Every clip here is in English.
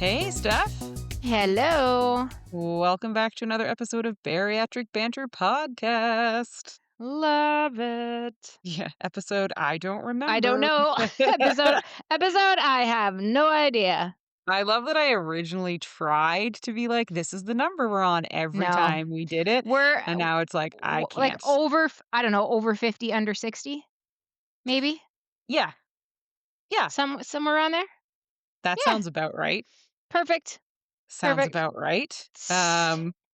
Hey, Steph. Hello. Welcome back to another episode of Bariatric Banter podcast. Love it. Yeah, episode I don't I don't remember. know. Episode, I have no idea. I love that I originally tried to be like, this is the number we're on every No. time we did it. We're And now it's like, I like can't. I don't know, over 50, under 60, maybe? Yeah, yeah, Somewhere around there? that Yeah. sounds about right. Perfect. Sounds Perfect. about right.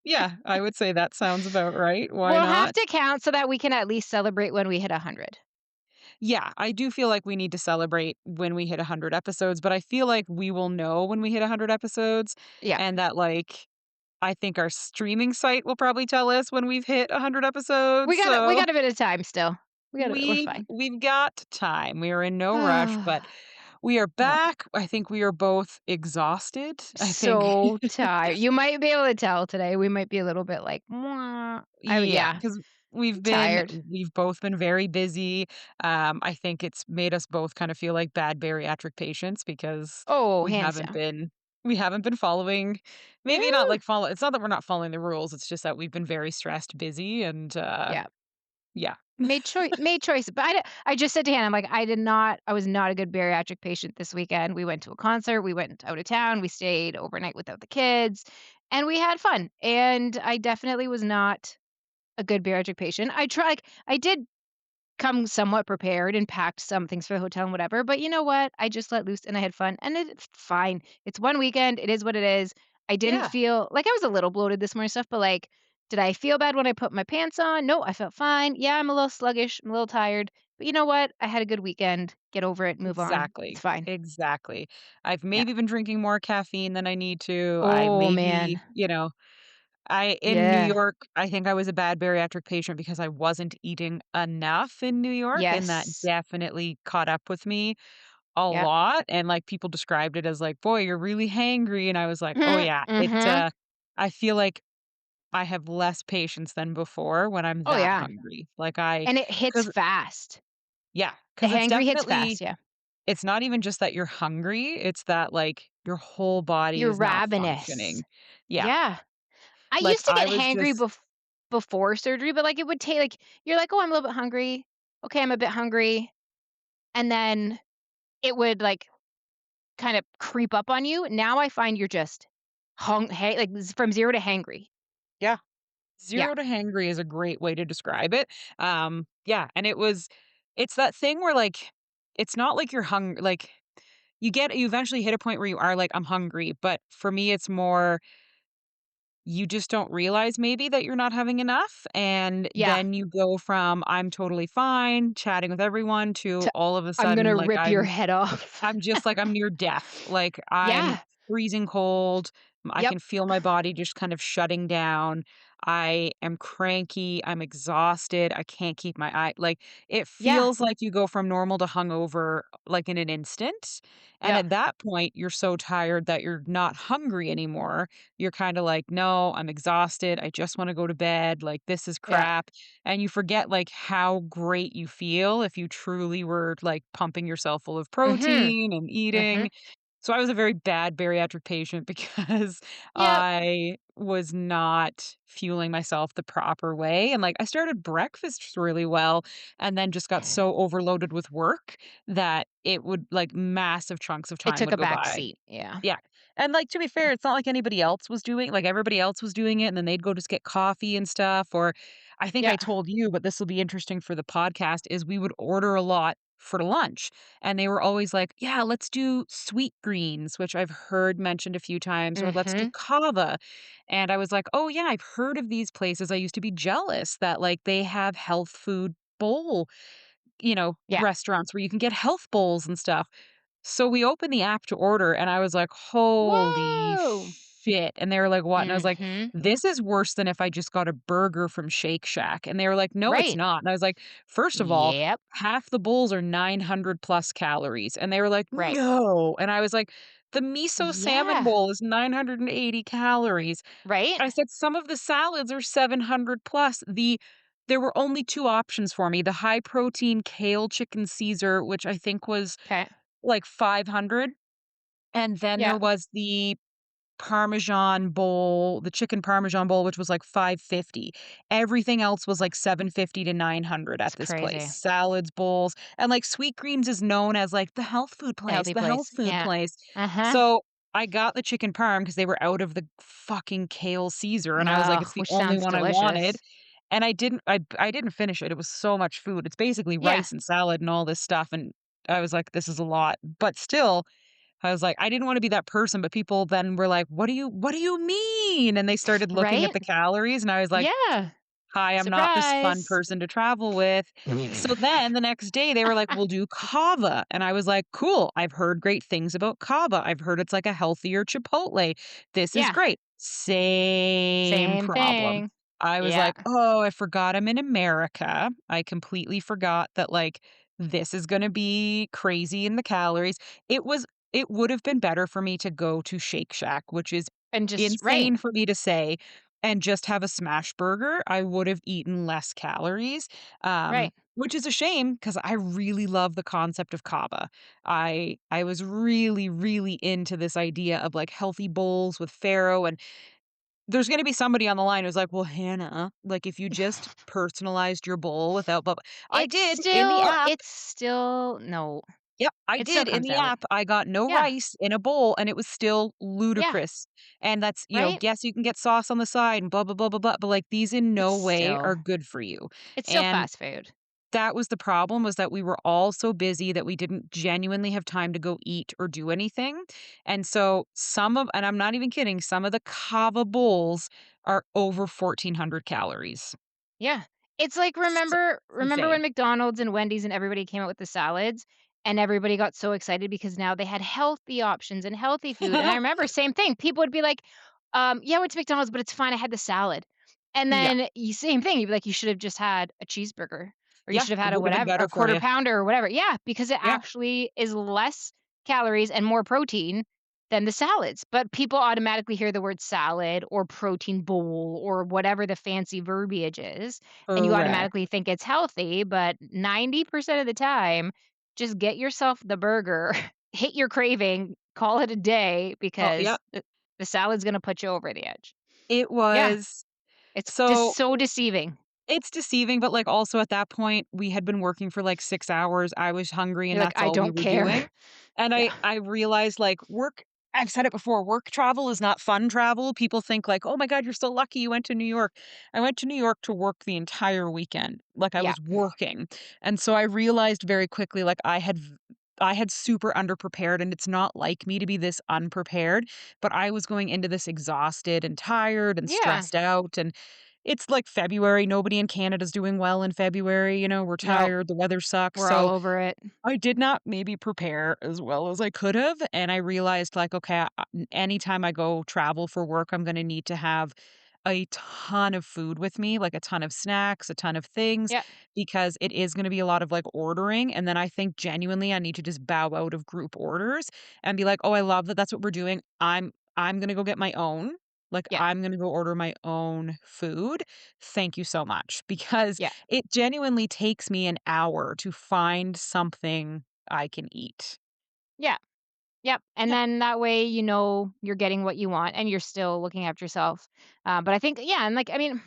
Yeah, I would say that sounds about right. Why We'll have not? to count so that we can at least celebrate when we hit 100. Yeah, I do feel like we need to celebrate when we hit 100 episodes, but I feel like we will know when we hit 100 episodes Yeah. and that, like, I think our streaming site will probably tell us when we've hit 100 episodes, We so got a bit of time still. We're fine. we've got time. We are in no rush, but we are No. back. I think we are both exhausted. I think So tired. You might be able to tell today. We might be a little bit like, "Mwah." yeah, Yeah, because I'm tired. we've both been very busy. I think it's made us both kind of feel like bad bariatric patients because Oh, we hands haven't down. been we haven't been following maybe not Eh, like follow it's not that we're not following the rules, it's just that we've been very stressed, busy, and, yeah, yeah. made choice, but I just said to Hannah, I'm like, I was not a good bariatric patient this weekend. We went to a concert, we went out of town, we stayed overnight without the kids, and we had fun, and I definitely was not a good bariatric patient. I did come somewhat prepared and packed some things for the hotel and whatever, but you know what? I just let loose and I had fun, and it's fine. It's one weekend, it is what it is. I didn't Yeah, feel like I was a little bloated this morning stuff, but, like, did I feel bad when I put my pants on? No, I felt fine. Yeah, I'm a little sluggish, I'm a little tired, but you know what? I had a good weekend. Get over it, move on. It's exactly, fine. exactly. I've Yeah. maybe been drinking more caffeine than I need to. I Oh, man. maybe, I in New Yeah. York, I think I was a bad bariatric patient because I wasn't eating enough in New York, and that Yes. definitely caught up with me a Yep. lot, and, like, people described it as like, "Boy, you're really hangry," and I was like, "Oh, Mhm. yeah." Mhm. I feel like I have less patience than before when I'm Oh, that yeah. hungry. Like, I And it hits because fast. yeah, The because it's hangry hits definitely fast, yeah. it's not even just that you're hungry, it's that, like, your whole body You're is not ravenous. functioning. Yeah, Yeah. I like, used to I get was hangry just before surgery, but, like, it would take like, you're like, "Oh, I'm a little bit hungry. Okay, I'm a bit hungry." And then it would, like, kind of creep up on you. Now I find you're just like, from 0 to hangry. yeah. Yeah. 0 to hangry is a great way to describe it. Yeah, and it's that thing where, like, it's not like you're hungry. Like, you eventually hit a point where you are like, "I'm hungry," but for me, it's more you just don't realize maybe that you're not having enough, and Yeah. then you go from, "I'm totally fine," chatting with everyone, to T all of a I'm sudden, gonna like, rip your head off. I'm just like, I'm near death. Like, I'm Yeah. freezing cold. I Yep. can feel my body just kind of shutting down. I am cranky. I'm exhausted. I can't keep my eye. Like, it Yeah. feels like you go from normal to hungover like in an instant. And Yep. at that point, you're so tired that you're not hungry anymore. You're kind of like, no, I'm exhausted. I just want to go to bed. Like, this is Yeah. crap. And you forget like how great you feel if you truly were like pumping yourself full of Mhm. protein and Mhm. eating. So I was a very bad bariatric patient because Yep. I was not fueling myself the proper way. And like I started breakfast really well and then just got so overloaded with work that it would like massive chunks of It time took would a go back by. seat. Yeah. Yeah. And, like, to be fair, it's not like anybody else was doing like, everybody else was doing it, and then they'd go just get coffee and stuff, or I think Yeah. I told you, but this will be interesting for the podcast, is we would order a lot for lunch, and they were always like, "Yeah, let's do sweet greens," which I've heard mentioned a few times, or, "Let's do Mhm. kava," and I was like, "Oh, yeah, I've heard of these places." I used to be jealous that, like, they have health food bowl, Yeah. restaurants where you can get health bowls and stuff. So we opened the app to order, and I was like, "Holy Whoa! shit," and they were like, "What?" And I was like, Mhm. "This is worse than if I just got a burger from Shake Shack," and they were like, "No, it's Right. not," and I was like, "First of all, Yep. half the bowls are 900 plus calories," and they were like, Right. "No," and I was like, "The miso salmon Yeah. bowl is 980 calories." Right? I said, "Some of the salads are 700 plus." There were only 2 options for me, the high protein kale chicken Caesar, which I think was Okay. like 500, and then there Yeah, was the Parmesan bowl, the chicken Parmesan bowl, which was like 550. Everything else was like 750 to 900 it's at this place. crazy. Salads, bowls, and like Sweet Greens is known as like The healthy the health place. food Yeah. place. Uh-huh. So I got the chicken parm because they were out of the fucking kale Caesar, and I was like, Ugh, it's the which only sounds one I wanted. delicious. And I didn't finish it. It was so much food. It's basically Yeah, rice and salad and all this stuff. And I was like, this is a lot. But still, I was like, I didn't wanna be that person, but people then were like, what do you mean?" And they started looking at right? the calories, and I was like, Yeah. "Hi, I'm not this fun Surprise. person to travel with." So then the next day, they were like, "We'll do kava." And I was like, "Cool. I've heard great things about kava. I've heard it's like a healthier Chipotle. This is Yeah, great." Same same problem. thing. I was Yeah, like, "Oh, I forgot I'm in America. I completely forgot that, like, this is gonna be crazy in the calories." It would have been better for me to go to Shake Shack, which is and just right, insane for me to say, and just have a smash burger. I would have eaten less calories, right. which is a shame because I really love the concept of kava. I was really, really into this idea of, like, healthy bowls with farro, and there's gonna be somebody on the line who's like, "Well, Hannah, like, if you just personalized your bowl without blah blah." I did in the app. It's still no, Yep, I it still did in comes the out. app. I got no Yeah, rice in a bowl, and it was still yeah, ludicrous. And that's, right? yes, you can get sauce on the side and blah, blah, blah, blah, blah, but, like, these in no way are Still good for you. it's still And fast food. that was the problem, was that we were all so busy that we didn't genuinely have time to go eat or do anything. And so and I'm not even kidding, some of the kava bowls are over 1,400 calories. Yeah. It's like So it's remember insane. when McDonald's and Wendy's and everybody came out with the salads, and everybody got so excited because now they had healthy options and healthy food, and I remember same thing, people would be like, "Yeah, I went to McDonald's, but it's fine, I had the salad." And Yeah. then you same thing, you'd be like, "You should have just had a cheeseburger, or you Yeah, should have it had a would have been whatever better a for quarter you. pounder or whatever." Yeah, because it Yeah. actually is less calories and more protein than the salads, but people automatically hear the word salad or protein bowl or whatever the fancy verbiage is, and you Correct. automatically think it's healthy, but 90% of the time, just get yourself the burger, hit your craving, call it a day Oh, yeah. because the salad's gonna put you over the edge. It Yeah, was it's just so so deceiving. it's deceiving, but, like, also at that point, we had been working for, like, 6 hours, I was hungry, and You're like, that's "I all we don't were care." doing, and Yeah. I realized, like, I've said it before, work travel is not fun travel. People think like, "Oh my god, you're so lucky you went to New York." I went to New York to work the entire weekend, like, I Yeah. was working, and so I realized very quickly, like, I had super underprepared, and it's not like me to be this unprepared, but I was going into this exhausted and tired and Yeah. stressed out, and it's, like, February, nobody in Canada's doing well in February, we're No, tired, the weather sucks, we're all so over it. I did not maybe prepare as well as I could have, and I realized, like, okay, anytime I go travel for work, I'm gonna need to have a ton of food with me, like a ton of snacks, a ton of things, Yeah. because it is gonna be a lot of, like, ordering, and then I think genuinely I need to just bow out of group orders and be like, "Oh, I love that that's what we're doing. I'm gonna go get my own. Like, Yeah. I'm gonna go order my own food. Thank you so much." Because Yeah. it genuinely takes me an hour to find something I can eat. Yeah. Yep, and Yeah. then that way, you're getting what you want and you're still looking after yourself. But I think yeah, and, like, I mean,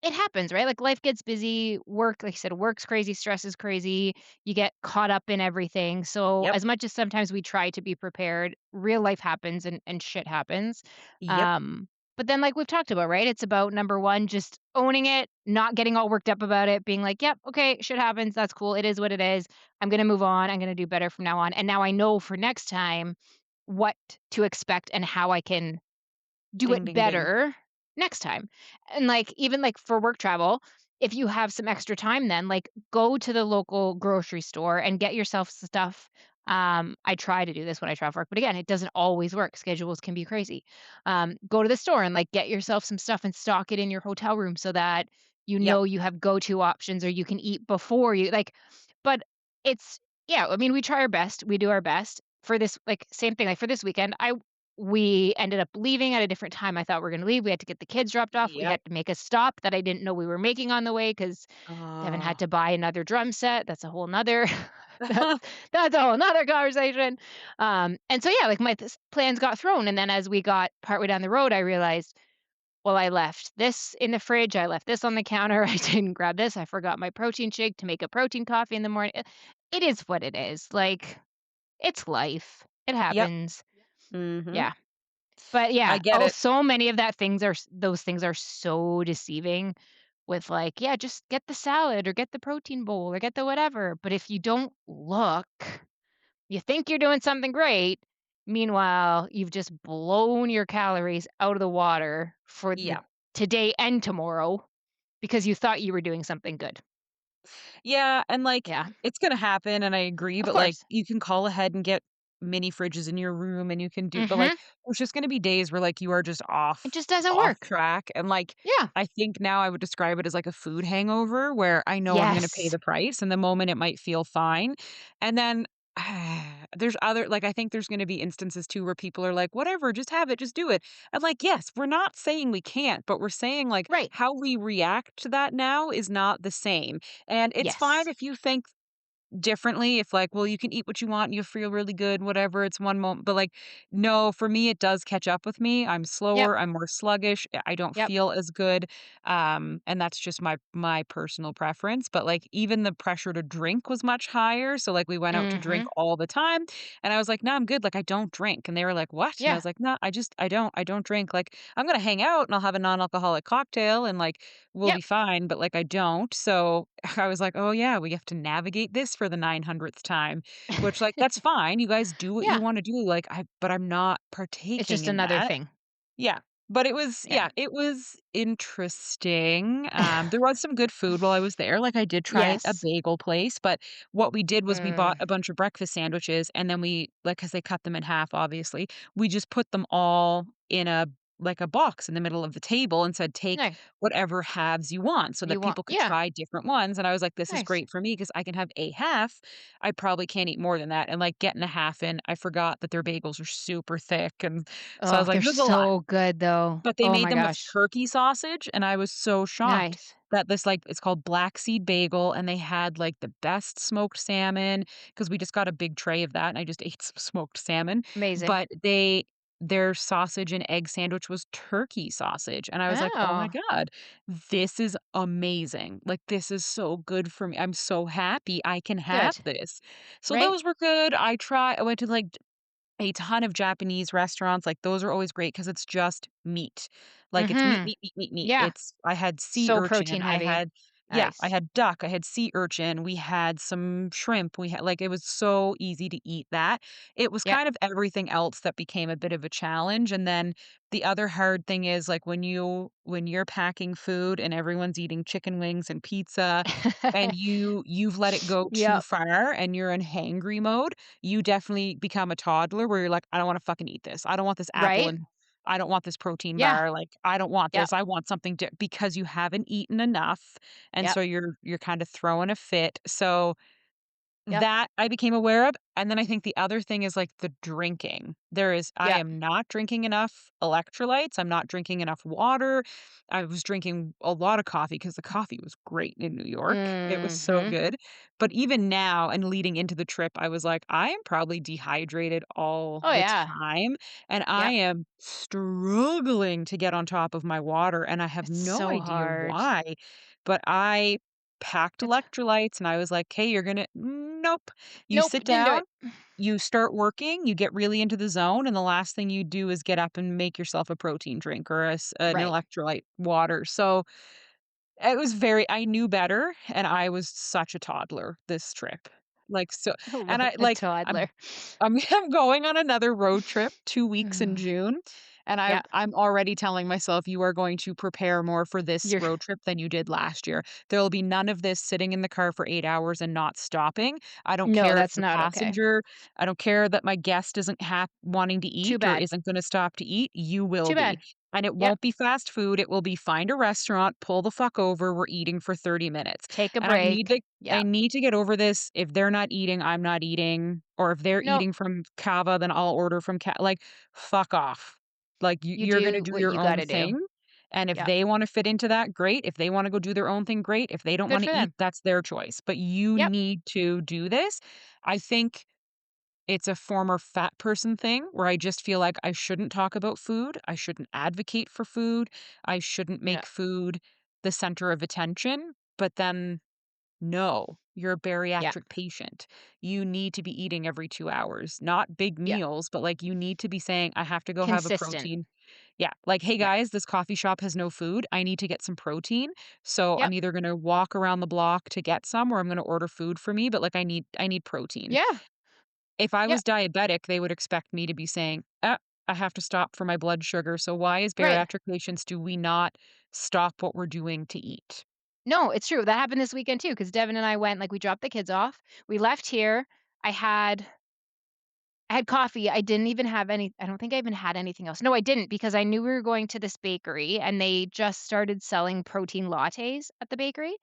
it happens, right? Like, life gets busy, work like I said, work's crazy, stress is crazy, you get caught up in everything, so Yep. as much as sometimes we try to be prepared, real life happens and shit happens. Yep. Um, but then like we've talked about, right? It's about number 1, just owning it, not getting all worked up about it, being like, "Yep, okay, shit happens, that's cool, it is what it is. I'm gonna move on, I'm gonna do better from now on, and now I know for next time what to expect and how I can do Ding, it ding, ding. better next time." And, like, even, like, for work travel, if you have some extra time then, like, go to the local grocery store and get yourself stuff. I try to do this when I travel for work, but again, it doesn't always work. Schedules can be crazy. Go to the store and, like, get yourself some stuff and stock it in your hotel room so that Yep. you have go-to options or you can eat before you like, but it's yeah, I mean, we try our best. We do our best. For this like, same thing, like, for this weekend, we ended up leaving at a different time I thought we were gonna leave. We had to get the kids dropped off. We Yep. had to make a stop that I didn't know we were making on the way because Devin had Oh. to buy another drum set. That's a whole 'nother that's a whole 'nother conversation. And so, yeah, like, my plans got thrown, and then as we got partway down the road, I realized, well, I left this in the fridge, I left this on the counter, I didn't grab this, I forgot my protein shake to make a protein coffee in the morning. It is what it is, like, it's life. It Yep. happens. Mhm. Yeah. But I yeah, get oh, it. so many of that things are those things are so deceiving with like, yeah, just get the salad or get the protein bowl or get the whatever. But if you don't look, you think you're doing something great. Meanwhile, you've just blown your calories out of the water for the Yeah. today and tomorrow because you thought you were doing something good. Yeah, and, like, Yeah, it's gonna happen, and I agree, of but, like, course. you can call ahead and get mini fridges in your room, and you can do but, like, Mhm. there's just gonna be days where, like, you are just It off just doesn't off work. track, and, like, Yeah. I think now I would describe it as, like, a food hangover where I know I'm gonna pay Yes. the price, and the moment it might feel fine, and then there's other like, I think there's gonna be instances too where people are like, "Whatever, just have it, just do it." I'm like, "Yes, we're not saying we can't, but we're saying, like, Right. how we react to that now is not the same." And it's fine Yes. if you think differently if like, well, you can eat what you want and you feel really good, whatever, it's one moment, but like, no, for me, it does catch up with me. I'm Yep. slower, I'm more sluggish, I don't Yep. feel as good. And that's just my personal preference. But like even the pressure to drink was much higher. So like we went out to drink Mhm. all the time and I was like, no, I'm good. Like I don't drink. And they were like, what? And I Yeah. was like, no, I don't drink. Like I'm gonna hang out and I'll have a non-alcoholic cocktail and like we'll be Yep. fine, but like I don't. So I was like, "Oh, yeah, we have to navigate this for the 900th time," which, like, that's fine. You guys do what you Yeah. wanna do, like, but I'm not It's partaking just in another that. thing. Yeah, but it was Yeah. yeah, it was interesting. There was some good food while I was there, like, I did try a Yes. bagel place, but what we did was we bought Mm. a bunch of breakfast sandwiches, and then we like, because they cut them in half, obviously, we just put them all in a like, a box in the middle of the table and said, "Take No. whatever halves you want," so that You want people could yeah. try different ones, and I was like, "This is Nice. great for me because I can have a half. I probably can't eat more than that," and, like, getting a half in, I forgot that their bagels are super thick, and so I Oh, was like, they're "This is a lot." so good though. But they Oh made my them with gosh. turkey sausage, and I was so shocked Nice. that this, like it's called black seed bagel, and they had, like, the best smoked salmon because we just got a big tray of that, and I just ate some smoked salmon, Amazing. but their sausage and egg sandwich was turkey sausage, and I was like, "Oh my Oh, god, this is amazing. Like, this is so good for me. I'm so happy I can have good. this." So Right? those were good. I went to, like, a ton of Japanese restaurants, like, those are always great because it's just meat. Like, it's meat, Mhm. meat, meat, meat, meat. Yeah. It's I had sea So urchin, protein heavy. I Nice. had duck, I had sea urchin, we had some shrimp, we had like, it was so easy to eat that. It was Yep. kind of everything else that became a bit of a challenge, and then the other hard thing is, like, when you're packing food and everyone's eating chicken wings and pizza, and you've let it go too Yep. far and you're in hangry mode, you definitely become a toddler where you're like, "I don't wanna fucking eat this. I don't want this apple Right? and I don't want this protein Yeah. bar, like, I don't want Yep. this. I want something because you haven't eaten enough, and Yep. so you're kinda throwing a fit. So Yep. that I became aware of, and then I think the other thing is, like, the drinking. I Yep. am not drinking enough electrolytes, I'm not drinking enough water. I was drinking a lot of coffee because the coffee was great in New York. It was so Mhm. good. But even now and leading into the trip, I was like, "I am probably dehydrated all Oh the yeah. time, and I Yep. am struggling to get on top of my water, and I have It's no so idea hard. why." But I packed It's electrolytes, and I was like, "Hey, you're gonna" nope. You nope, sit didn't do down, it. you start working, you get really into the zone, and the last thing you do is get up and make yourself a protein drink or an Right. electrolyte water. So, it was very I knew better, and I was such a toddler this trip. Like, so and I A like, toddler. I'm going on another road trip 2 weeks in Mm. June, and Yeah. I'm already telling myself, "You are going to prepare more for this You're road trip than you did last year. There will be none of this sitting in the car for 8 hours and not stopping. I don't no, care if that's the not okay. passenger I don't care that my guest isn't wanting to Too eat or bad. isn't gonna stop to eat, you will Too be." bad. And it Yep. won't be fast food, it will be find a restaurant, pull the fuck over, we're eating for 30 minutes. Take a And break. I Yep. need to get over this. If they're not eating, I'm not eating, or if they're Nope. eating from Cava, then I'll order from like, fuck off. Like, You you're gonna do do what your you own gotta do. thing, and if Yep. they wanna fit into that, great. If they wanna go do their own thing, great. If they don't Good wanna for eat, them. that's their choice, but you Yep. need to do this. I think it's a former fat person thing where I just feel like I shouldn't talk about food, I shouldn't advocate for food, I shouldn't Yeah. make food the center of attention, but then, no, you're a Yeah. bariatric patient. You need to be eating every 2 hours, not big Yeah. meals, but, like, you need to be saying, "I have to go have a Consistent. protein." Yeah, like, "Hey, Yeah. guys, this coffee shop has no food, I need to get some protein, so Yep. I'm either gonna walk around the block to get some, or I'm gonna order food for me, but, like, I need protein." Yeah. If I Yep. was diabetic, they would expect me to be saying, I have to stop for my blood sugar." So why as Right. bariatric patients do we not stop what we're doing to eat? No, it's true. That happened this weekend too, because Devin and I went, like, we dropped the kids off. We left here. I had I had coffee. I didn't even have any I don't think I even had anything else. No, I didn't because I knew we were going to this bakery and they just started selling protein lattes at the bakery.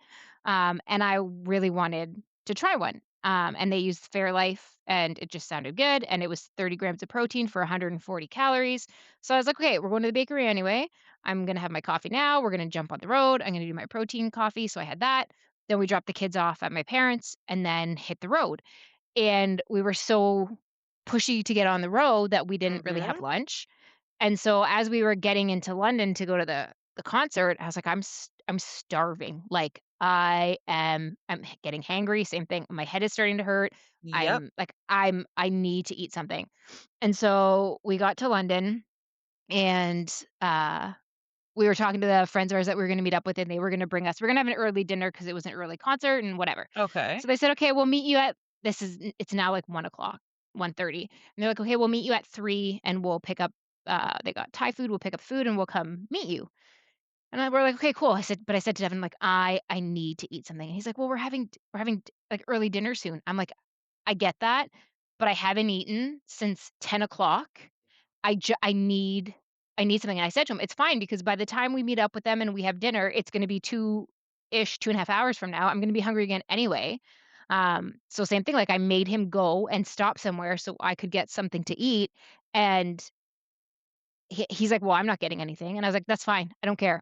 And I really wanted to try one. And they used Fairlife and it just sounded good. And it was 30 grams of protein for 140 calories. So I was like, okay, we're going to the bakery anyway. I'm going to have my coffee now. We're going to jump on the road. I'm going to do my protein coffee. So I had that. Then we dropped the kids off at my parents and then hit the road. And we were so pushy to get on the road that we didn't really have Mhm. lunch. And so as we were getting into London to go to the concert, I was like, I'm starving. Like I'm getting hangry. Same thing. My head is starting to hurt. Yep. I need to eat something. And so we got to London and we were talking to the friends of ours that we were gonna meet up with, and they were gonna bring us we're gonna have an early dinner because it was an early concert and whatever. Okay. So they said, "Okay, we'll meet you at" it's now like 1:00, 1:30, and they're like, "Okay, we'll meet you at 3 and we'll pick up" they got Thai food, "We'll pick up food and we'll come meet you." And we're like, "Okay, cool." I said to Devin, like, "I need to eat something." And he's like, "Well, we're having like early dinner soon." I'm like, "I get that, but I haven't eaten since 10 o'clock. I need something." And I said to him, "It's fine because by the time we meet up with them and we have dinner, it's gonna be 2-ish, 2.5 hours from now. I'm gonna be hungry again anyway." So same thing, like, I made him go and stop somewhere so I could get something to eat, and he's like, "Well, I'm not getting anything." And I was like, "That's fine. I don't care.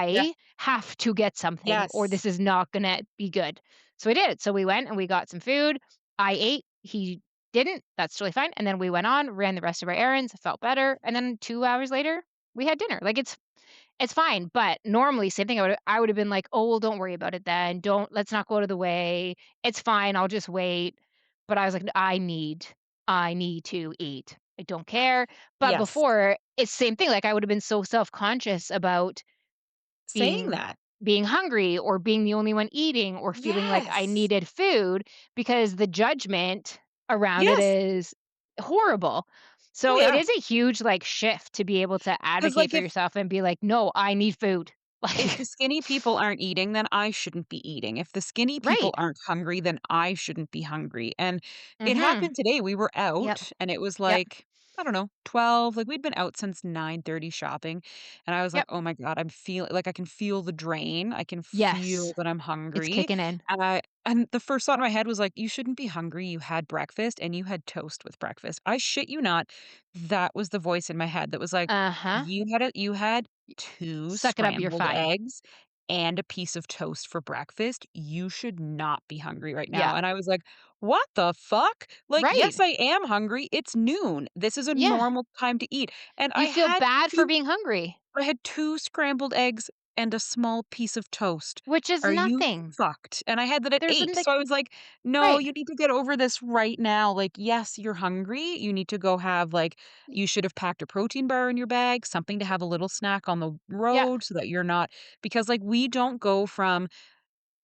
Yeah. I have to get something or Yes. this is not gonna be good." So we did. So we went and we got some food. I ate. He didn't. That's totally fine. And then we went on, ran the rest of our errands, felt better, and then 2 hours later, we had dinner. Like, it's fine, but normally, same thing, I would have been like, "Oh, well, don't worry about it then. Don't let's not go out of the way. It's fine. I'll just wait." But I was like, I need to eat. I don't care." But Yes. before, it's same thing, like, I would have been so self-conscious about Saying being that. being hungry or being the only one eating or feeling like I Yes. needed food because the judgment around it Yes. is horrible. Oh, So it yeah. is a huge, like, shift to be able to 'Cause, advocate like, for yourself and be like, "No, I need food." if the Like skinny people aren't eating, then I shouldn't be eating. If the skinny people Right. aren't hungry, then I shouldn't be hungry. And it Mhm. happened today. We were Yep. out and it was Yep. like, I don't know, 12. Like we'd been out since 9:30 shopping. And I was like, Yep. oh my God, I'm feeling like I can feel the drain. I can Yes. feel that I'm It's hungry. kicking in. And the first thought in my head was like, you shouldn't be hungry. You had breakfast and you had toast with breakfast. I shit you not. That was the voice in my head that was like, Uh-huh. you had two Suck it up, you're scrambled fine. eggs and a piece of toast for breakfast, you should not be hungry right now. Yeah. And I was like, what the fuck? Like, Right. yes, I am hungry. It's noon. This is a Yeah. normal time to eat. And You feel bad for being hungry, I had two scrambled eggs and a small piece of toast. which is Are you nothing. fucked? And I had that at There's 8. like So I was like, no, right. you need to get over this right now. Like, yes, you're hungry. You need to go have, like, you should have packed a protein bar in your bag, something to have a little snack on the Yeah. road so that you're not, because, like, we don't go from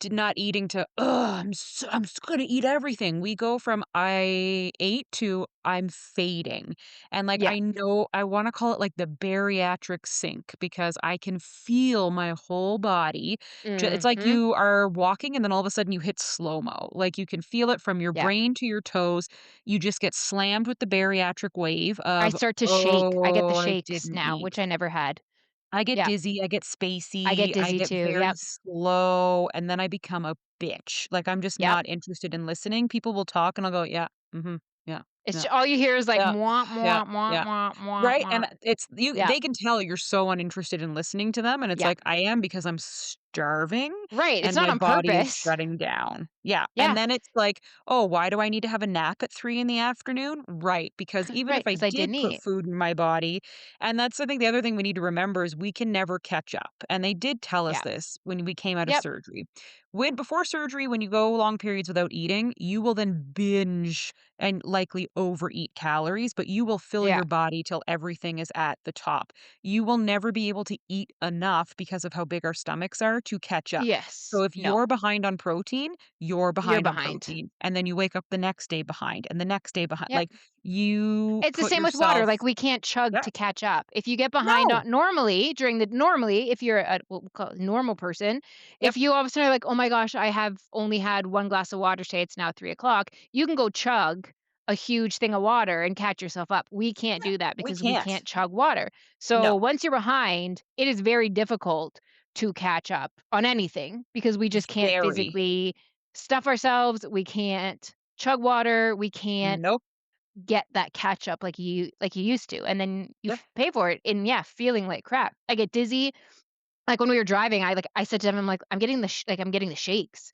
to not eating to, "Ugh, I'm s gonna eat everything." We go from, "I ate" to, "I'm fading." And, like, Yeah. I know I wanna call it, like, the bariatric sink because I can feel my whole body it's like Mhm. you are walking and then all of a sudden you hit slow-mo. Like, you can feel it from your Yeah. brain to your toes. You just get slammed with the bariatric wave I of, start to shake. I get the "Oh, I shakes didn't now, which eat." I never had. I get Yeah. dizzy, I get I get spacey, I dizzy get too. very Yep. slow, and then I become a bitch. Like, I'm just Yep. not interested in listening. People will talk and I'll go, "Yeah, mhm, yeah, yeah, All you hear is like yeah, "mwah, yeah, mwah, mwah, yeah." mwah, mwah, Right? mwah." And it's you Yep. they can tell you're so uninterested in listening to them, and it's Yeah. like, I am because I'm starving Right, it's and not my on body is purpose. shutting down. Yeah, and Yeah. then it's like, "Oh, why do I need to have a nap at 3 in the afternoon?" Right, because even if Right, I because I did didn't put eat. food in my body, and that's I think the other thing we need to remember is we can never catch up, and they did tell us Yeah. this when we came out of Yep. surgery. When before surgery, when you go long periods without eating, you will then binge and likely overeat calories, but you will fill Yeah. your body till everything is at the top. You will never be able to eat enough because of how big our stomachs are to catch up. Yes. So if No. you're behind on protein, you're You're behind on behind. protein. And then you wake up the next day behind and the next day behind. Yep. Like you It's the put same with water, yourself, like, we can't chug yeah, to catch up. If you get behind no. on normally, normally, if you're a what we call a normal person, Yep. if you all of a sudden are like, "Oh my gosh, I have only had 1 glass of water today, it's now 3 o'clock," you can go chug a huge thing of water and catch yourself up. We can't Yeah. do that We because we can't. can't chug water. So, No. once you're behind, it is very difficult to catch up on anything because we just can't Very. physically stuff ourselves, we can't chug water, we can't Nope. get that catch up like you used to, and then you Yeah. pay for it and, yeah, feeling like crap. I get dizzy. Like, when we were driving, I said to him, I'm like, "I'm getting I'm getting the shakes."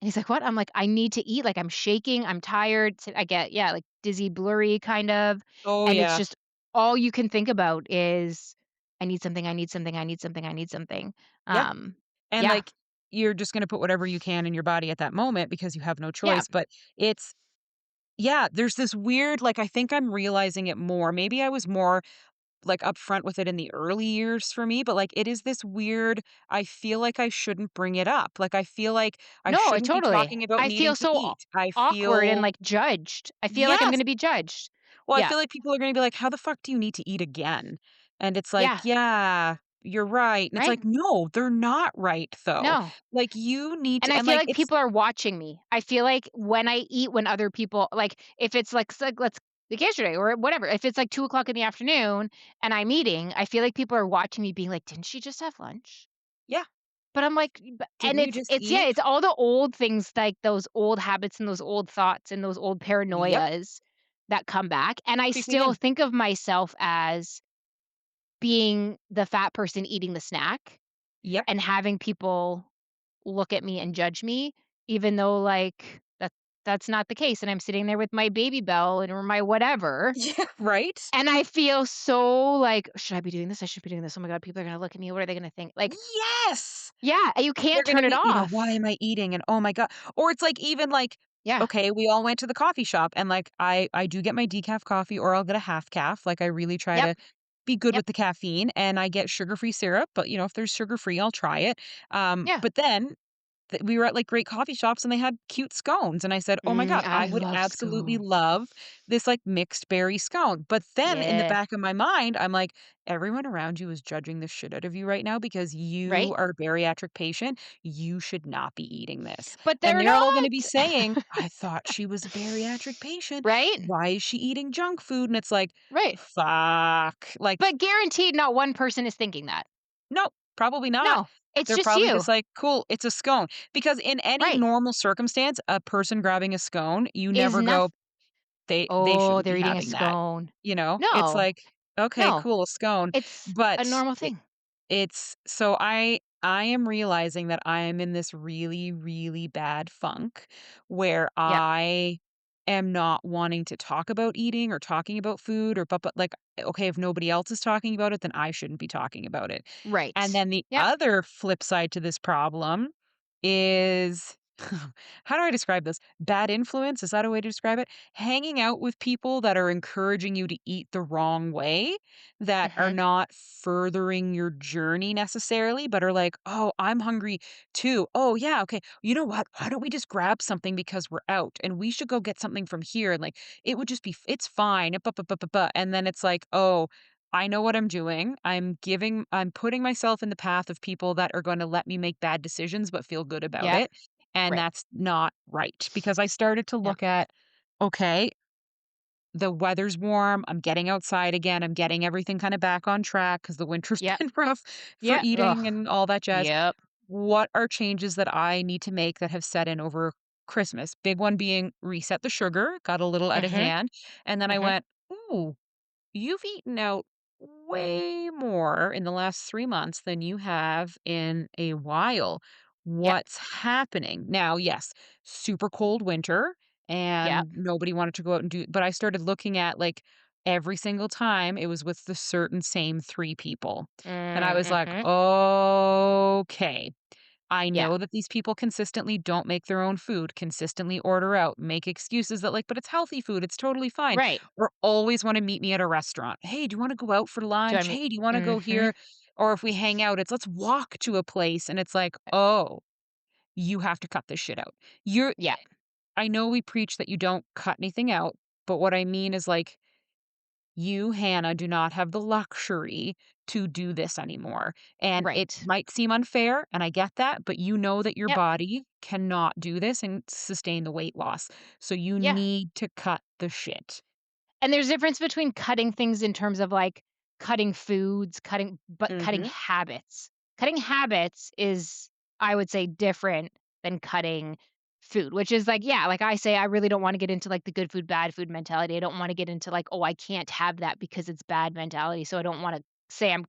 And he's like, "What?" I'm like, "I need to eat, like, I'm shaking, I'm tired." I get, yeah, like, dizzy, blurry kind of, Oh and it's yeah. just all you can think about is, "I need something, I need something, I need something, I need something." Yeah. Um, And yeah, like you're just gonna put whatever you can in your body at that moment because you have no yeah. choice. But it's yeah, there's this weird like I think I'm realizing it more. Maybe I was more like upfront with it in the early years for me, but like it is this weird I feel like I shouldn't bring it up. Like I feel like I No, I shouldn't be totally. talking about I needing feel to so eat. I awkward and, feel like, judged. I feel like I'm yes. gonna be judged. Well, I Yeah, feel like people are gonna be like, "How the fuck do you need to eat again?" And it's like, yeah, "Yeah, you're right." And it's right? like, "No, they're not right though." No. Like you need And to I and feel like like it's people are watching me. I feel like when I eat when other people like, if it's like let's like yesterday or whatever, if it's like 2 o'clock in the afternoon and I'm eating, I feel like people are watching me being like, "Didn't she just have lunch?" yeah, But I'm like, and didn't you just it's yeah, eat? it's all the old things, like those old habits and those old thoughts and those old Yep, paranoias that come back, and I creeping still in. think of myself as being the fat person eating the snack Yep. and having people look at me and judge me, even though, like, that's not the case, and I'm sitting there with my Baby Bell and or my whatever, Yeah, right? and I feel so like, "Should I be doing this? I should be doing this. Oh my god, people are gonna look at me. What are they gonna think?" Like, Yes! yeah, and you They're can't gonna turn it be, "Why off. am I eating?" And, "Oh my god." Or it's like even like, Yeah. okay, we all went to the coffee shop and like I do get my decaf coffee or I'll get a half calf. Like I really try Yep. to be good Yep. with the caffeine and I get sugar-free syrup, but if there's sugar-free, I'll try it. Yeah. But then we were at, like, great coffee shops and they had cute scones, and I said, "Oh my god, I I would love absolutely scones. love this, like, mixed berry scone." But then in the Yeah. back of my mind, I'm like, "Everyone around you is judging the shit out of you right now because you Right? are a bariatric patient. You should not be eating this." But And they're they're all gonna be not. saying, "I thought she was a bariatric patient. Right? Why is she eating junk food?" And it's like, Right. "Fuck." Like, But guaranteed not one person is thinking that. no, probably not. No, it's They're just probably you. just like, "Cool, it's a scone." Because in any Right. normal circumstance, a person grabbing a scone, you Is never go, nothing. "They Oh, shouldn't they're be eating a having that." scone. It's No. like, "Okay, No. cool, a scone." It's a But normal thing. it's so I am realizing that I am in this really, really bad funk where Yep. I am not wanting to talk about eating or talking about food or but like, okay, if nobody else is talking about it, then I shouldn't be talking about it. And Right. then the Yep. other flip side to this problem is how do I describe this? Bad influence, is that a way to describe it? Hanging out with people that are encouraging you to eat the wrong way, that are Mhm. not furthering your journey necessarily, but are like, "Oh, I'm hungry too. Oh, yeah, okay. You know what? Why don't we just grab something because we're out and we should go get something from here and like it would just be it's fine." And then it's like, "Oh, I know what I'm doing. I'm putting myself in the path of people that are going to let me make bad decisions but feel good about Yep. it." And Right. that's not right because I started to Yep. look at, okay, the weather's warm, I'm getting outside again, I'm getting everything kinda back on track because the winter's Yep. been rough for Yep. eating Ugh. and all that jazz. Yep. What are changes that I need to make that have set in over Christmas? Big one being reset the sugar, got a little out of Mhm. hand, and then I Mhm. went, "Ooh, you've eaten out way more in the last 3 months than you have in a while. Yep. What's happening?" Now, yes, super cold winter Yep. and nobody wanted to go out and do but I started looking at, like, every single time it was with the certain same 3 people, and I was like, Mhm. "Okay." I Yeah. know that these people consistently don't make their own food, consistently order out, make excuses that, like, "But it's healthy food, it's totally fine," Right. or always wanna meet me at a restaurant. "Hey, do you wanna go out for Do I lunch? mean Hey, do you wanna go Mhm. here?" Or if we hang out, it's, "Let's walk to a place," and it's like, "Oh, you have to cut this shit out." You're Yeah. I know we preach that you don't cut anything out, but what I mean is, like, you, Hannah, do not have the luxury to do this anymore. And it Right. might seem unfair, and I get that, but you know that your Yep. body cannot do this and sustain the weight loss. So you Yeah. need to cut the shit. And there's a difference between cutting things in terms of, like, cutting foods, cutting Mhm. habits. Cutting habits is, I would say, different than cutting food, which is like, yeah, like I say, I really don't wanna get into, like, the good food, bad food mentality. I don't wanna get into, like, "Oh, I can't have that because it's bad" mentality, so I don't wanna say I'm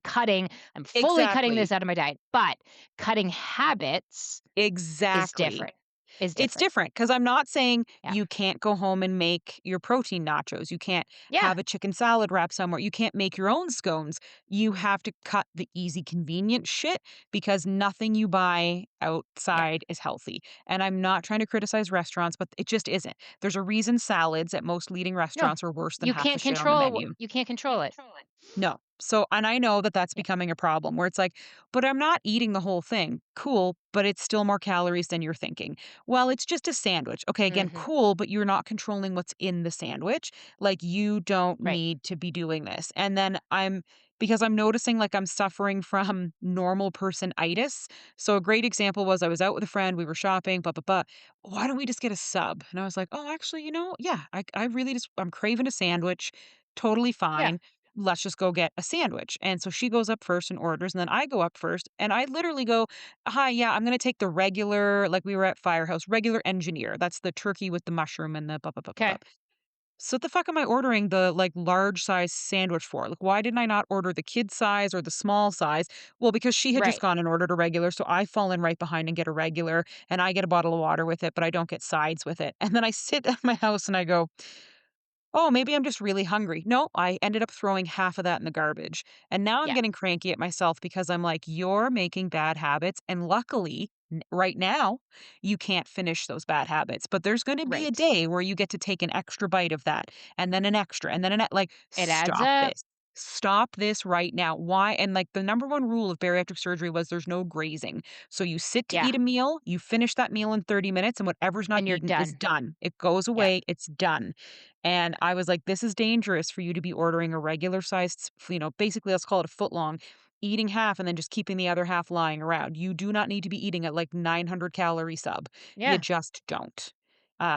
fully cutting Exactly. this out of my diet, but cutting habits is Exactly. different, is It's different. different because 'cause I'm not saying Yeah. you can't go home and make your protein nachos, you can't Yeah. have a chicken salad wrap somewhere, you can't make your own scones. You have to cut the easy, convenient shit because nothing you buy Yeah. outside is healthy, and I'm not trying to criticize restaurants, but it just isn't. There's a reason salads at most leading No. restaurants are worse than half the shit on the menu. You can't control it. No. So and I know that that's Yeah. becoming a problem where it's like, "But I'm not eating the whole thing." Cool, but it's still more calories than you're thinking. Well, it's just a sandwich. Okay, again, Mhm. cool, but you're not controlling what's in the sandwich. Like, you don't Right. need to be doing this. And then because I'm noticing like I'm suffering from normal person-itis. So a great example was I was out with a friend, we were shopping, blah, blah, blah. "Why don't we just get a sub?" And I was like, "Oh, actually, yeah, I really just I'm craving a sandwich. Totally Yeah. fine. Let's just go get a sandwich." And so she goes up first and orders, and then I go up first, and I literally go, "Hi, yeah, I'm gonna take the regular," like we were at Firehouse, regular engineer. That's the turkey with the mushroom and the blah, blah, blah, blah, blah. Okay. So what the fuck am I ordering the, like, large size sandwich for? Like, why didn't I not order the kid size or the small size? Well, because she had just Right. gone and ordered a regular, so I fall in right behind and get a regular, and I get a bottle of water with it, but I don't get sides with it. And then I sit at my house and I go, "Oh, maybe I'm just really hungry." No, I ended up throwing half of that in the garbage. And now I'm Yeah. getting cranky at myself because I'm like, "You're making bad habits." And luckily, right now, you can't finish those bad habits. But there's going to be a Right. day where you get to take an extra bite of that and then an extra and then like, It adds stop up. this. Stop this right now. Why? And like the number one rule of bariatric surgery was there's no grazing. So you sit to Yeah. eat a meal, you finish that meal in 30 minutes, and whatever's not And you're eaten is done. done. It goes Yeah. away, it's done. And I was like, this is dangerous for you to be ordering a regular sized, basically, let's call it a foot long, eating half and then just keeping the other half lying around. You do not need to be eating a like 900 calorie sub. You Yeah. just don't.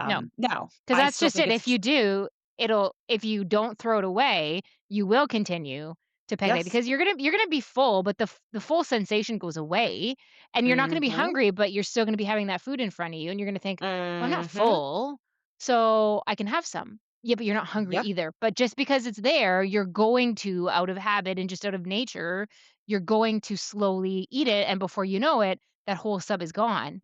No. Now, 'Cause I that's still just think it. it's, If you do, if you don't throw it away, you will continue to peg that yes. because you're gonna be full, but the full sensation goes away, and you're not gonna be Mm-hmm. hungry, but you're still gonna be having that food in front of you, and you're gonna think, "Well, I'm not Mm-hmm. full, so I can have some." Yeah, but you're not hungry Yep. either. But just because it's there, you're going to, out of habit and just out of nature, you're going to slowly eat it, and before you know it, that whole sub is gone,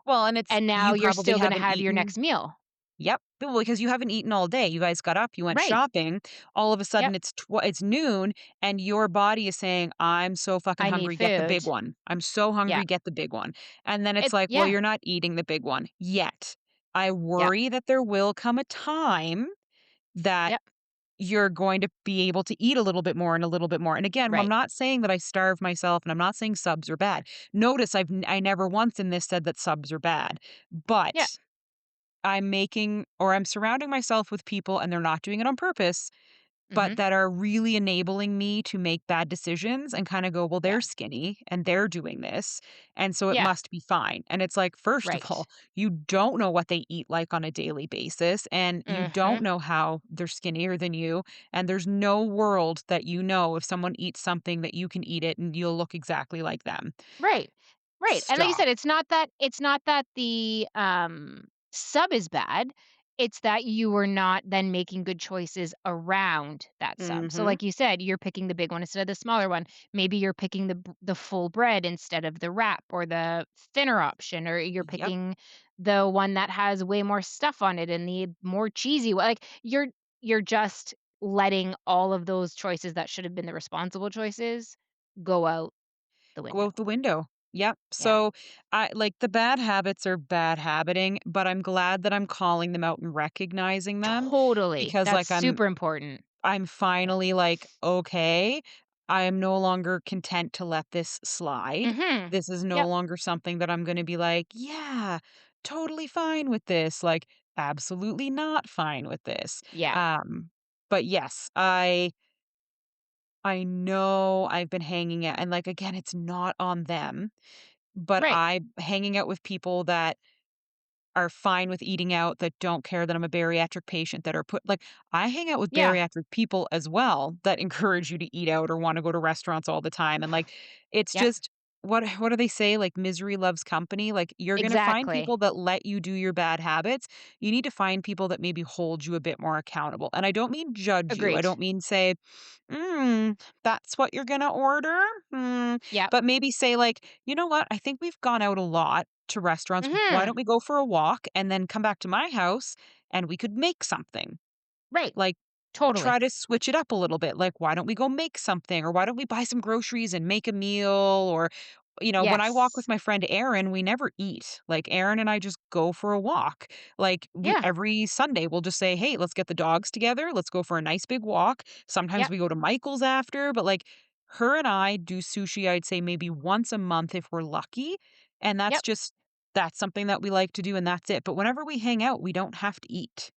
Well, and it's, and now you you're probably still gonna haven't have your eaten. next meal. Yep. Well, because you haven't eaten all day. You guys got up, you went Right. shopping. All of a Yep. sudden it's noon and your body is saying, "I'm so fucking I need hungry, get the big food. one. I'm so Yeah. hungry, get the big one." And then it's like, "Well, Yeah. you're not eating the big one yet." I Yeah. worry that there will come a time that Yep. you're going to be able to eat a little bit more and a little bit more. And again, I'm Right. not saying that I starve myself and I'm not saying subs are bad. Notice I never once in this said that subs are bad. Yeah. But I'm surrounding myself with people and they're not doing it on purpose but Mhm. that are really enabling me to make bad decisions and kinda go, "Well, Yeah. they're skinny and they're doing this, and so it Yeah. must be fine." And it's like, first of Right. all, you don't know what they eat like on a daily basis, and you don't Mhm. know how they're skinnier than you, and there's no world that you know if someone eats something that you can eat it and you'll look exactly like them. Right. Right, and like you Stop. said, it's not that the, sub is bad, it's that you were not then making good choices around that sub. So Mhm. like you said, you're picking the big one instead of the smaller one. Maybe you're picking the full bread instead of the wrap or the thinner option, or you're Yep. picking the one that has way more stuff on it and the more cheesy one. Like, you're just letting all of those choices that should have been the responsible choices go out the Go window. out the window. Yep. Yeah. So, I like, the bad habits are bad habiting, but I'm glad that I'm calling them out and recognizing them Totally. because, That's like, super important. I'm Yeah. finally like, "Okay, I am no longer content to let this slide. Mhm. This is no Yep. longer something that I'm gonna be like, 'Yeah, totally fine with this,' like, absolutely not fine with this." Yeah. Um, but yes, I know I've been hanging out and, like, again, it's not on them, but Right. I'm hanging out with people that are fine with eating out, that don't care that I'm a bariatric patient, that are put like, I hang out with Yeah. bariatric people as well that encourage you to eat out or wanna go to restaurants all the time, and, like, it's Yep. just what do they say? Like, misery loves company, like, you're gonna find Exactly. people that let you do your bad habits. You need to find people that maybe hold you a bit more accountable, and I don't mean judge you, I Agreed. don't mean say, that's what you're gonna order? Hmm," Yep. but maybe say, like, "You know what? I think we've gone out a lot to restaurants. Why Mhm. don't we go for a walk and then come back to my house and we could make something?" Right. Like, Totally. try to switch it up a little bit. Like, why don't we go make something? Or why don't we buy some groceries and make a meal? Or, when I walk with Yes. my friend Erin, we never eat. Like, Erin and I just go for a walk. Like, Yeah. every Sunday, we'll just say, hey, let's get the dogs together. Let's go for a nice big walk. Sometimes Yep. we go to Michael's after, but like, her and I do sushi, I'd say maybe once a month if we're lucky. And Yep. that's something that we like to do. And that's it. But whenever we hang out, we don't have to eat.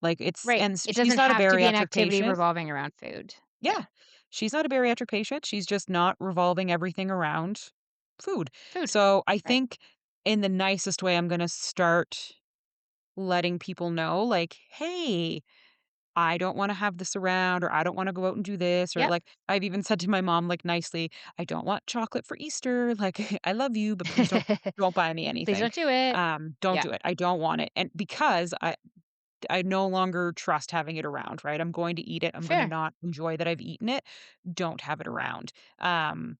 Like, Right. It she's doesn't not a have to be an bariatric activity patient. revolving around food. Yeah. Yeah. She's not a bariatric patient, she's just not revolving everything around food. Food. So, I Right. think in the nicest way, I'm gonna start letting people know, like, "Hey, I don't wanna have this around," or, "I don't wanna go out and do this," or, Yep. like, I've even said to my mom, like, nicely, "I don't want chocolate for Easter, like, I love you, but please don't buy me Please anything. don't do it. Don't Yeah. do it, I don't want it." And because I no longer trust having it around, right? I'm going to eat it. I'm gonna Fair. not enjoy that I've eaten it. Don't have it around. Um,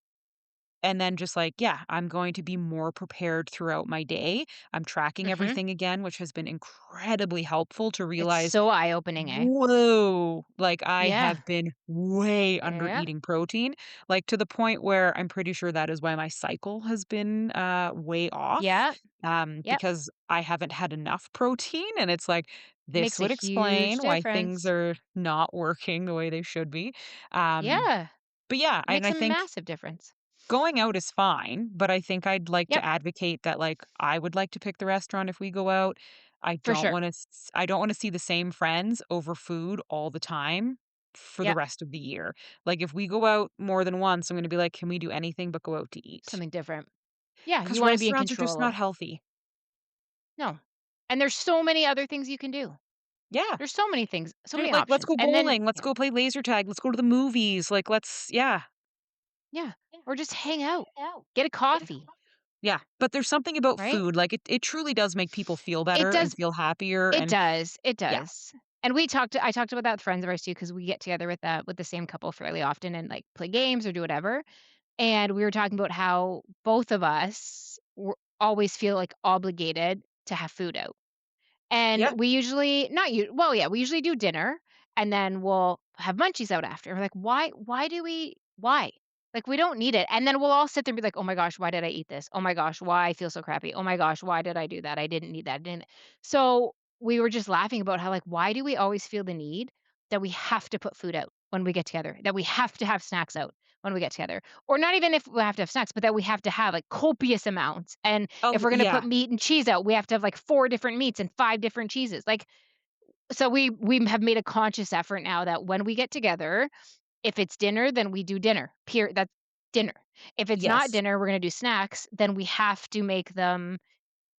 and then just like, yeah, I'm going to be more prepared throughout my day. I'm tracking Mhm. everything again, which has been incredibly helpful to It's realize, so eye-opening, eh? whoa, like I Yeah. have been way under Yeah. eating protein, like to the point where I'm pretty sure that is why my cycle has been way off. Yep. Yep. Because I haven't had enough protein. And it's like, this Makes a would huge explain why things difference. are not working the way they should be. Um, Yeah. but yeah, It and makes I a think massive difference. going out is fine, but I think I'd like to Yep. advocate that, like, I would like to pick the restaurant if we go out. For sure. I don't wanna see the same friends over food all the time for the Yep. rest of the year. Like, if we go out more than once, I'm gonna be like, "Can we do anything but go out to eat?" Something different. Yeah, you Because wanna be in restaurants are just control not of. healthy. No. And there's so many other things you can do. Yeah. There's so many things, so They're many like, "Let's options. go And then bowling, let's yeah. go play laser tag, let's go to the movies," like, let's yeah. Yeah. Or just hang out. Get a coffee, Yeah, but there's something about right? food, like, it truly does make people feel It better and does feel happier it and does, it yeah. does. And I talked about that with friends of ours too, because we get together with the same couple fairly often and, like, play games or do whatever. And we were talking about how both of us always feel, like, obligated to have food out. And Yeah. we usually not you well, yeah, we usually do dinner, and then we'll have munchies out after. We're like, "Why do we why?" Like, we don't need it, and then we'll all sit there and be like, "Oh my gosh, why did I eat this? Oh my gosh, why I feel so crappy. Oh my gosh, why did I do that? I didn't need that, I didn't." So, we were just laughing about how, like, why do we always feel the need that we have to put food out when we get together, that we have to have snacks out when we get together? Or not even if we have to have snacks, but that we have to have, like, copious amounts, and if Oh, we're gonna put yeah. meat and cheese out, we have to have, like, 4 different meats and 5 different cheeses. Like, So we have made a conscious effort now that when we get together, if it's dinner, then we do dinner. That's dinner. If it's not Yes. dinner, we're gonna do snacks, then we have to make them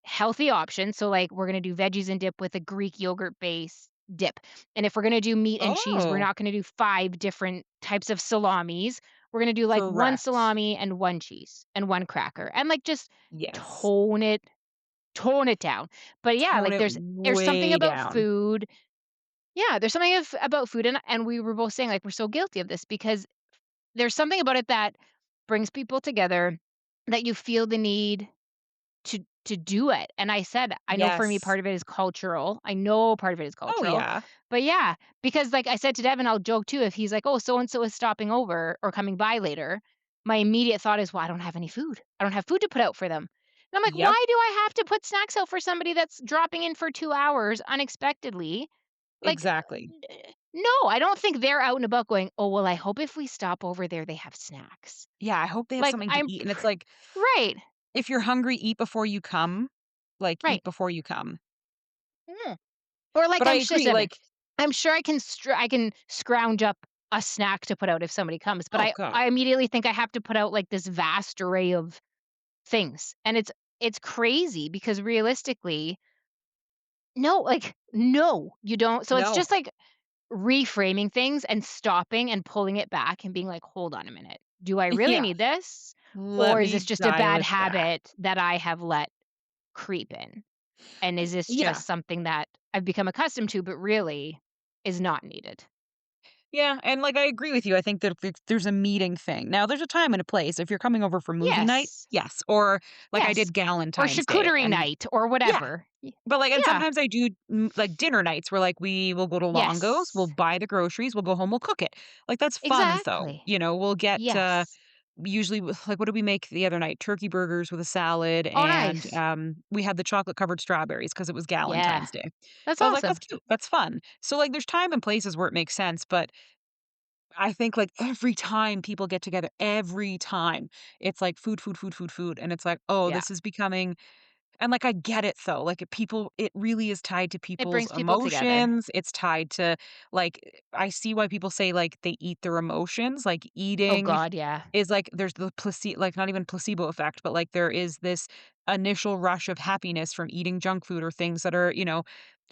healthy options. So, like, we're gonna do veggies and dip with a Greek yogurt base dip. And if we're gonna do meat and cheese, we're Oh, not gonna do 5 different types of salamis. We're gonna do, like, 1 correct. salami and 1 cheese and 1 cracker, and, like, just Yes. tone it tone it down. But, yeah, Tone like, it there's something way about down. food. Yeah, there's something about food, and we were both saying, like, we're so guilty of this because there's something about it that brings people together, that you feel the need to do it, and I said, I know for me Yes. part of it is cultural. I know part of it is Oh, cultural, yeah. but yeah, because, like I said to Devin, I'll joke too, if he's like, "Oh, so and so is stopping over or coming by later," my immediate thought is, "Well, I don't have any food. I don't have food to put out for them." And I'm like, Yep. "Why do I have to put snacks out for somebody that's dropping in for 2 hours unexpectedly?" Like, Exactly. no, I don't think they're out and about going, "Oh, well, I hope if we stop over there, they have snacks." Yeah, I hope they have Like, something to eat, and it's like, right, if you're hungry, eat before you come. Like, right. eat before you come. Mm. Or like But I I'm sure agree, 7. like I'm sure I can scrounge up a snack to put out if somebody comes, but oh I god. I immediately think I have to put out, like, this vast array of things, and it's crazy because realistically, no, like, no, you don't. So it's No. just, like, reframing things and stopping and pulling it back and being like, "Hold on a minute. Do I really Yeah. need this? Let Or is me this just a dial bad it back. habit that I have let creep in? And is this Yeah. just something that I've become accustomed to, but really is not needed?" Yeah, and, like, I agree with you. I think that if there's a meeting thing. Now, there's a time and a place. If you're coming over for movie night, Yes. yes, or like I Yes. did Or Galentine's Day, charcuterie and night or yeah. whatever. But, like, and Yeah. sometimes I do, like, dinner nights where, like, we will go to Longo's, we'll Yes. buy the groceries, we'll go home, we'll cook it. Like, that's fun, though, Exactly. we'll get, Yes. usually, like, what did we make the other night? Turkey burgers with a salad, Oh, and, nice. we had the chocolate-covered strawberries because it was Yeah. Galentine's Day. That's So I was like, "That's awesome. cute, that's fun." So, like, there's time and places where it makes sense, but I think, like, every time people get together, every time, it's like food, food, food, food, food, and it's like, "Oh, Yeah. this is becoming." And, like, I get it though, like, it really is tied to It people's brings people together. emotions, it's tied to, like, I see why people say, like, they eat their emotions, like, Oh eating god, yeah. is, like, there's the like, not even placebo effect, but, like, there is this initial rush of happiness from eating junk food or things that are,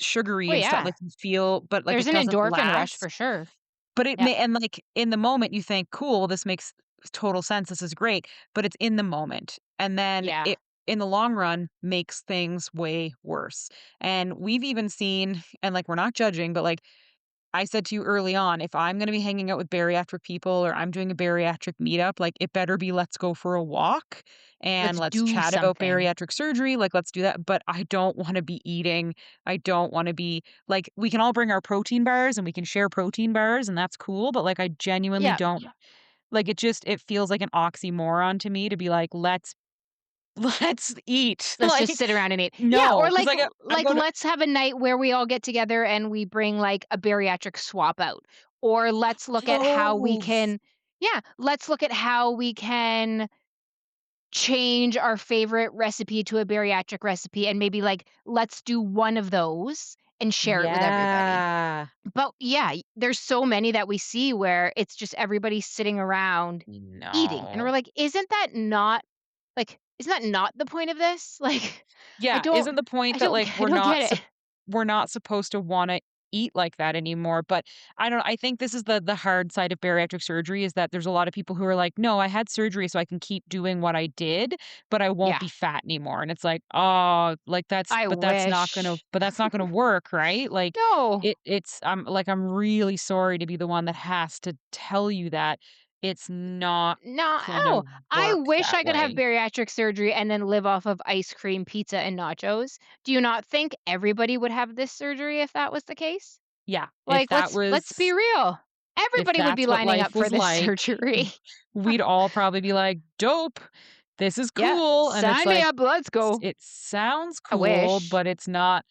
sugary Oh, and stuff, yeah. like, you feel but, like, There's it an doesn't endorphin rush for last. sure. But it Yep. may and, like, in the moment, you think, "Cool, this makes total sense, this is great," but it's in the moment, and then Yeah. it, in the long run, makes things way worse, and we've even seen and, like, we're not judging, but, like, I said to you early on, if I'm gonna be hanging out with bariatric people or I'm doing a bariatric meetup, like, it better be let's go for a walk and Let's let's do chat about something. bariatric surgery, like, let's do that, but I don't wanna be eating, I don't wanna be like, we can all bring our protein bars and we can share protein bars, and that's cool, but, like, I genuinely Yeah. don't like, it feels like an oxymoron to me to be like, "Let's let's eat." Let's just sit around and eat. Yeah, No, or because I'm like, going to let's have a night where we all get together and we bring, like, a bariatric swap out. Or let's look at how we clothes. can yeah, let's look at how we can change our favorite recipe to a bariatric recipe and maybe, like, let's do one of those and share it with everybody. Yeah. But, yeah, there's so many that we see where it's just everybody sitting around eating, and we're No. like, isn't that not the point of this?" Like, I Yeah, don't isn't the point I that, don't like, g I don't get it. we're not supposed to wanna eat like that anymore, but I don't I think this is the hard side of bariatric surgery is that there's a lot of people who are like, "No, I had surgery so I can keep doing what I did, but I won't Yeah, be fat anymore." And it's like, "Oh, like, I wish. that's not gonna work, right?" Like, No. I'm really sorry to be the one that has to tell you that. It's not No, gonna oh, I work wish that I could have way. bariatric surgery and then live off of ice cream, pizza, and nachos. Do you not think everybody would have this surgery if that was the case? Yeah, Like, let's be real. if Everybody would be that's what lining life up for was this like, surgery. we'd all probably be like, "Dope. This is Yeah, cool." And it's sign me like, up, let's go. it sounds I cool, wish. but it's not.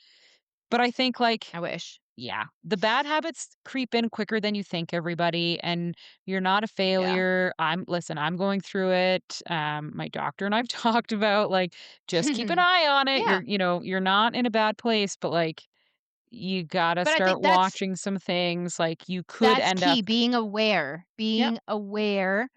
But I think, like, I wish. yeah, the bad habits creep in quicker than you think, everybody, and you're not a Yeah. failure. I'm going through it. My doctor and I've talked about, like, just keep an eye on it. Yeah. You're not in a bad place, but, like, You gotta But I start think that's watching some things, like, you could that's end up. key, being aware. Yep, Being aware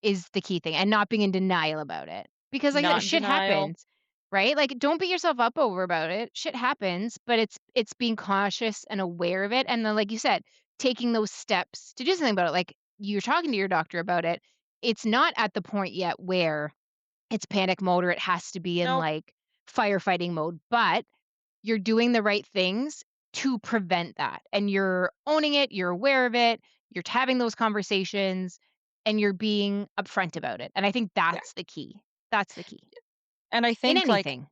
is the key thing, and not being in denial about it. Because like I said, not in shit denial. happens, right? Like, don't beat yourself up over about it. Shit happens, but it's being cautious and aware of it, and then, like you said, taking those steps to do something about it. Like, you're talking to your doctor about it. It's not at the point yet where it's panic mode or it has to be in, Nope. like, firefighting mode, but you're doing the right things to prevent that, and you're owning it, you're aware of it, you're having those conversations, and you're being upfront about it, and I think Yeah, that's the key. That's the key. and I In think, like, anything,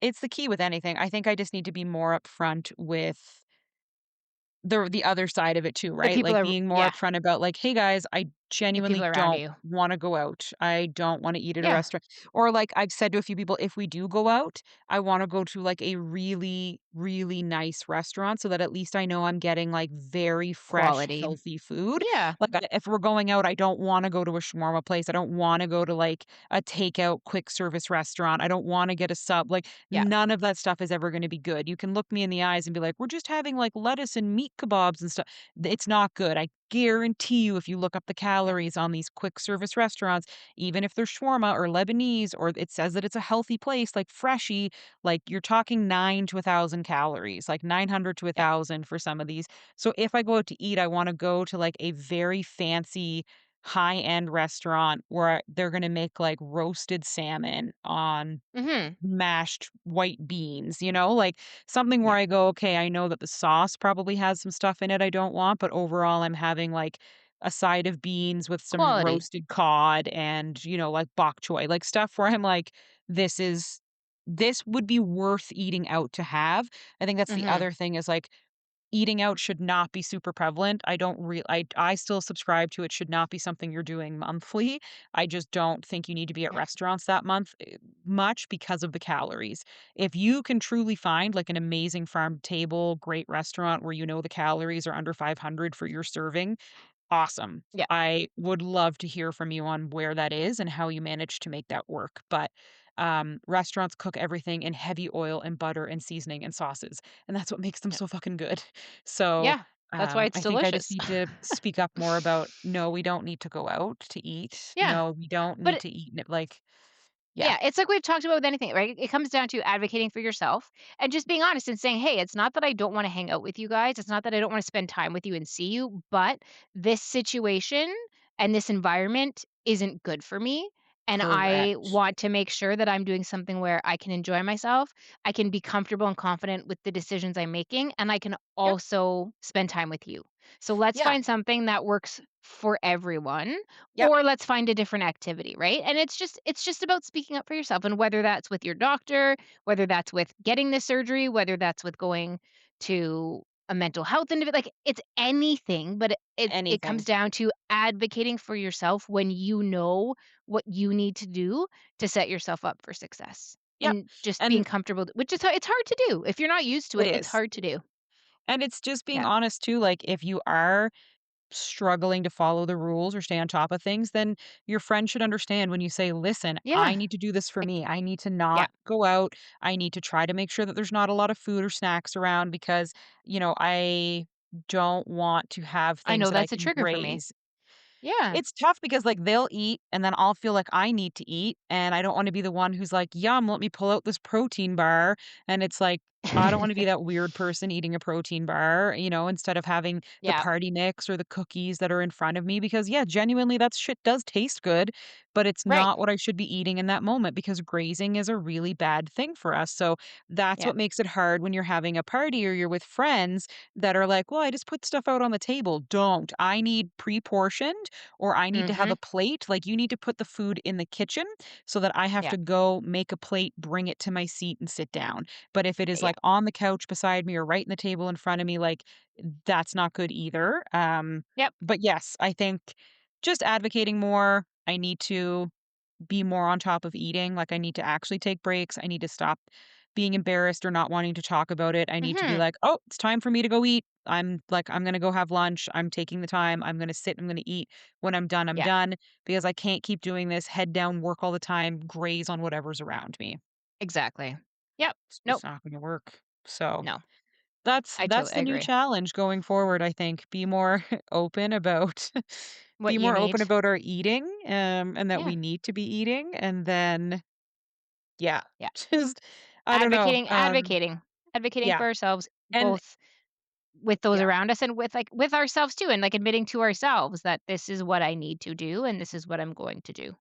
it's the key with anything. I think I just need to be more upfront with the other side of it too, the right? people Like, are being more yeah, upfront about, like, "Hey, guys, I the people genuinely around don't you. wanna go out. I don't wanna eat at a Yeah, restaurant." Or, like, I've said to a few people, "If we do go out, I wanna go to, like, a really, really nice restaurant so that at least I know I'm getting, like, very fresh, quality. healthy food." Yeah, Like, if we're going out, I don't wanna go to a shawarma place. I don't wanna go to, like, a takeout quick service restaurant. I don't wanna get a sub. Like, yeah, none of that stuff is ever gonna be good. You can look me in the eyes and be like, "We're just having, like, lettuce and meat kebabs and stuff." It's not good. I guarantee you if you look up the yeah, calories on these quick service restaurants, even if they're shawarma or Lebanese or it says that it's a healthy place like Freshie, like you're talking 9 to 1,000 calories, like 900 to yeah. 1,000 for some of these. So if I go out to eat, I wanna go to like a very fancy high-end restaurant where they're gonna make like roasted salmon on Mhm. mashed white beans, like something where Yeah. I go, "Okay, I know that the sauce probably has some stuff in it I don't want, but overall I'm having like a side of beans with some Quality. roasted cod and, like bok choy, like stuff where I'm like, this would be worth eating out to have." I think that's the Mhm. other thing is like eating out should not be super prevalent. I don't re I still subscribe to it should not be something you're doing monthly. I just don't think you need to be at Yeah. restaurants that much because of the calories. If you can truly find like an amazing farm table, great restaurant where you know the calories are under 500 for your serving, awesome. Yeah. I would love to hear from you on where that is and how you manage to make that work. But restaurants cook everything in heavy oil and butter and seasoning and sauces, and that's what makes them Yeah. so fucking good. So Yeah. That's why it's I think I just delicious. need to speak up more about no, we don't need to go out to eat. Yeah. No, we don't need But to eat. Like, yeah, yeah, it's like we've talked about with anything, right? It comes down to advocating for yourself and just being honest and saying, "Hey, it's not that I don't wanna hang out with you guys. It's not that I don't wanna spend time with you and see you, but this situation and this environment isn't good for me, and I correct. want to make sure that I'm doing something where I can enjoy myself, I can be comfortable and confident with the decisions I'm making, and I can Yep. also spend time with you. So let's Yeah. find something that works for everyone, Yep. or let's find a different activity, right? And it's just about speaking up for yourself, and whether that's with your doctor, whether that's with getting the surgery, whether that's with going to a mental health like it's anything, but it comes Anything. down to advocating for yourself when you know what you need to do to set yourself up for success. Yep. And just being And comfortable, which is it's hard to do. If you're not used to it it, it's is. hard to do. And it's just being Yeah. honest too. Like, if you are struggling to follow the rules or stay on top of things, then your friend should understand when you say, "Listen, I Yeah. need to do this for Like, me. I need to yeah. not go out. I need to try to make sure that there's not a lot of food or snacks around because, I don't want to have I things know that I that's a can trigger for me. graze." Yeah. It's tough because, like, they'll eat, and then I'll feel like I need to eat, and I don't wanna be the one who's like, "Yum, let me pull out this protein bar," and it's like, I don't wanna be that weird person eating a protein bar, instead of having the Yeah. party mix or the cookies that are in front of me because, yeah, genuinely, that shit does taste good, but it's Right. not what I should be eating in that moment because grazing is a really bad thing for us, so that's Yeah. what makes it hard when you're having a party or you're with friends that are like, "Well, I just put stuff out on the table." Don't. I need pre-portioned or I need to have Mhm. a plate. Like, you need to put the food in the kitchen so that I have Yeah. to go make a plate, bring it to my seat, and sit down. But if it is Yeah. like on the couch beside me or right in the table in front of me, like that's not good either. Yep. But yes, I think just advocating more. I need to be more on top of eating. Like, I need to actually take breaks. I need to stop being embarrassed or not wanting to talk about it. I need to be Mhm. like, "Oh, it's time for me to go eat. I'm gonna go have lunch. I'm taking the time. I'm gonna sit. I'm gonna eat. When I'm done, I'm Yeah. done because I can't keep doing this head down work all the time, graze on whatever's around me. Exactly. Yep. It's Nope. just not gonna work." So, No. I That's totally the new agree. challenge going forward, I think. Be more open about What be you more open need. about our eating, and that Yeah, we need to be eating, and then yeah, yeah. just I don't know, Advocating yeah, for ourselves, and both with those yeah. around us and with, like, with ourselves too, and, like, admitting to ourselves that this is what I need to do and this is what I'm going to do.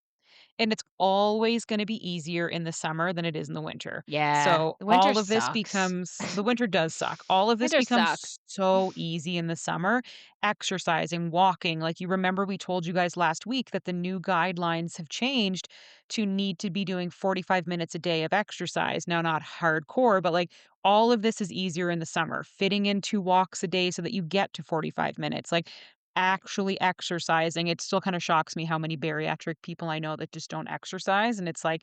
And it's always gonna be easier in the summer than it is in the winter. Yeah, So, the winter all of this sucks. becomes the winter does suck. All of this Winter sucks. becomes so easy in the summer. Exercising, walking, like, you remember we told you guys last week that the new guidelines have changed to need to be doing 45 minutes a day of exercise. Now, not hardcore, but, like, all of this is easier in the summer. Fitting in 2 walks a day so that you get to 45 minutes, like, Right. actually exercising. It still kinda shocks me how many bariatric people I know that just don't exercise, and it's like,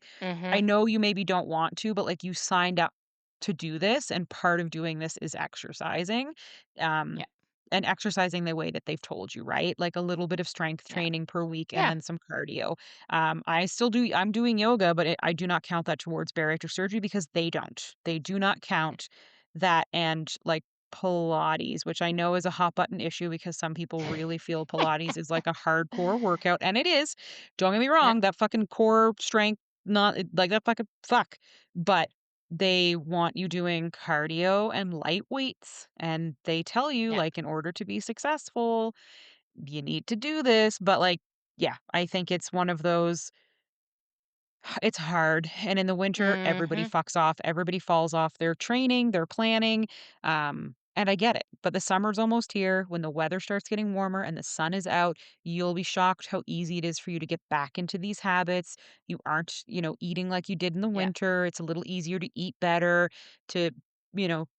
I Mhm. know you maybe don't want to, but, like, you signed up to do this, and part of doing this is exercising, um, Yeah, and exercising the way that they've told you, right? Like, a little bit of strength yeah, training per week and yeah, then some cardio. I'm doing yoga, but I do not count that towards bariatric surgery because they don't. They do not count that and, like, Pilates, which I know is a hot button issue because some people really feel Pilates is like a hardcore workout, and it is. Don't get me yeah, wrong, that fucking core strength, not like that fucking fuck. But they want you doing cardio and light weights, and they tell you, yeah. like, in order to be successful, you need to do this. But, like, yeah, I think it's one of those it's hard, and in the winter, everybody Mhm. fucks off, everybody falls off their training, their planning, and I get it, but the summer's almost here. When the weather starts getting warmer and the sun is out, you'll be shocked how easy it is for you to get back into these habits. You aren't, eating like you did in the Yeah, winter. It's a little easier to eat better, to,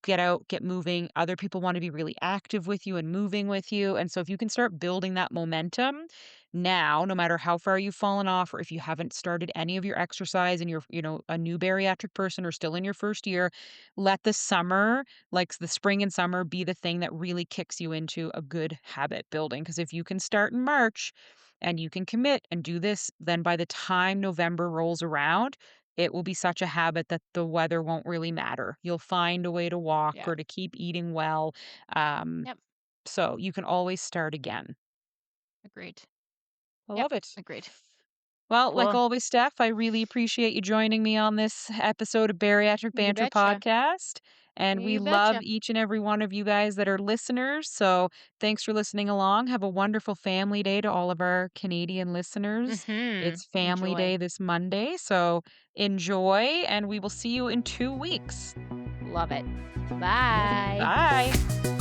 get out, get moving. Other people wanna be really active with you and moving with you, and so if you can start building that momentum now, no matter how far you've fallen off, or if you haven't started any of your exercise and you're, a new bariatric person or still in your first year, let the summer, like the spring and summer, be the thing that really kicks you into a good habit building. Because if you can start in March and you can commit and do this, then by the time November rolls around, it will be such a habit that the weather won't really matter. You'll find a way to walk yeah. or to keep eating well. Um, Yep, so you can always start again. agreed. I Yep, love it. agreed. Well, like Cool. always, Steph, I really appreciate you joining me on this episode of Bariatric You Banter betcha. podcast. And we You love betcha. each and every one of you guys that are listeners. So thanks for listening along. Have a wonderful family day to all of our Canadian listeners. Mhm. It's family Enjoy. day this Monday. So enjoy, and we will see you in 2 weeks. Love it. Bye. Bye.